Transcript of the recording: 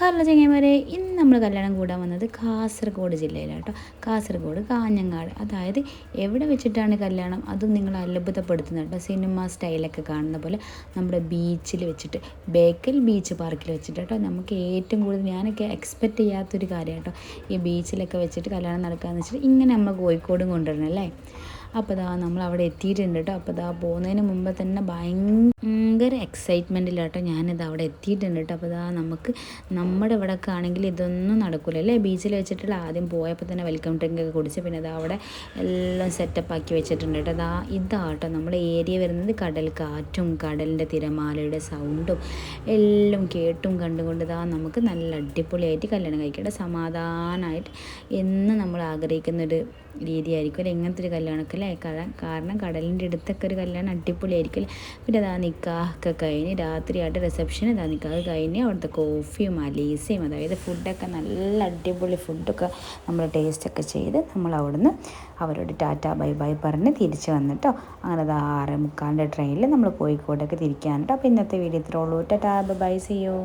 Hello ചങ്ങന്മാരെ, ഇന്ന് നമ്മൾ കല്യാണം കൂടാൻ വന്നത് കാസർഗോഡ് ജില്ലയിലാണ് കേട്ടോ. കാസർഗോഡ് കാഞ്ഞങ്ങാട്. അതായത് എവിടെ വെച്ചിട്ടാണ് കല്യാണം അതും നിങ്ങൾ അത്ഭുതപ്പെടുത്തുന്നത് കേട്ടോ. സിനിമ സ്റ്റൈലൊക്കെ കാണുന്ന പോലെ നമ്മുടെ ബീച്ചിൽ വെച്ചിട്ട്, ബേക്കൽ ബീച്ച് പാർക്കിൽ വെച്ചിട്ട് കേട്ടോ. നമുക്ക് ഏറ്റവും കൂടുതൽ ഞാനൊക്കെ എക്സ്പെക്റ്റ് ചെയ്യാത്തൊരു കാര്യം കേട്ടോ, ഈ ബീച്ചിലൊക്കെ വെച്ചിട്ട് കല്യാണം നടക്കാമെന്ന് വെച്ചിട്ട്. ഇങ്ങനെ നമ്മൾ കോഴിക്കോടും കൊണ്ടുവരണം അല്ലേ. അപ്പോൾ നമ്മൾ അവിടെ എത്തിയിട്ടുണ്ട് കേട്ടോ. അപ്പോൾ പോകുന്നതിന് മുമ്പ് തന്നെ ഭയങ്കര എക്സൈറ്റ്മെൻറ്റിലാട്ടോ ഞാനിത് അവിടെ എത്തിയിട്ടുണ്ട് കേട്ടോ. അപ്പോൾ നമുക്ക് നമ്മുടെ ഇവിടെയൊക്കെ ആണെങ്കിൽ ഇതൊന്നും നടക്കില്ല അല്ലേ. ബീച്ചിൽ വെച്ചിട്ടുള്ള ആദ്യം പോയപ്പോൾ തന്നെ വെൽക്കം ഡ്രിങ്ക് ഒക്കെ കുടിച്ച്, പിന്നെ അവിടെ എല്ലാം സെറ്റപ്പ് ആക്കി വെച്ചിട്ടുണ്ട് കേട്ടോ. ഇതാട്ടോ നമ്മുടെ ഏരിയ വരുന്നത്. കടൽ കാറ്റും കടലിൻ്റെ തിരമാലയുടെ സൗണ്ടും എല്ലാം കേട്ടും കണ്ടുകൊണ്ട് നമുക്ക് നല്ല അടിപൊളിയായിട്ട് കല്യാണം കഴിക്കട്ടെ. സമാധാനമായിട്ട് എന്ന് നമ്മൾ ആഗ്രഹിക്കുന്നൊരു രീതിയായിരിക്കും അല്ലേ ഇങ്ങനത്തെ ഒരു കല്യാണമൊക്കെ അല്ലേ. കാരണം കടലിൻ്റെ അടുത്തൊക്കെ ഒരു കല്യാണം അടിപൊളിയായിരിക്കും. പിന്നെ നിക്കാഹൊക്കെ കഴിഞ്ഞ് രാത്രിയായിട്ട് റിസപ്ഷൻ, നിക്കാഹ് കഴിഞ്ഞ് അവിടുത്തെ കോഫിയും അലീസയും, അതായത് ഫുഡൊക്കെ നല്ല അടിപൊളി ഫുഡൊക്കെ നമ്മൾ ടേസ്റ്റൊക്കെ ചെയ്ത് നമ്മൾ അവിടുന്ന് അവരോട് ടാറ്റ ബൈ ബൈ പറഞ്ഞ് തിരിച്ച് വന്നിട്ടോ. അങ്ങനെ 6:45 ട്രെയിനിൽ നമ്മൾ കോഴിക്കോടൊക്കെ തിരിക്കാനുണ്ടോ. അപ്പോൾ ഇന്നത്തെ വീഡിയോ ഇത്രേ ഉള്ളൂ. Tata bye, see U.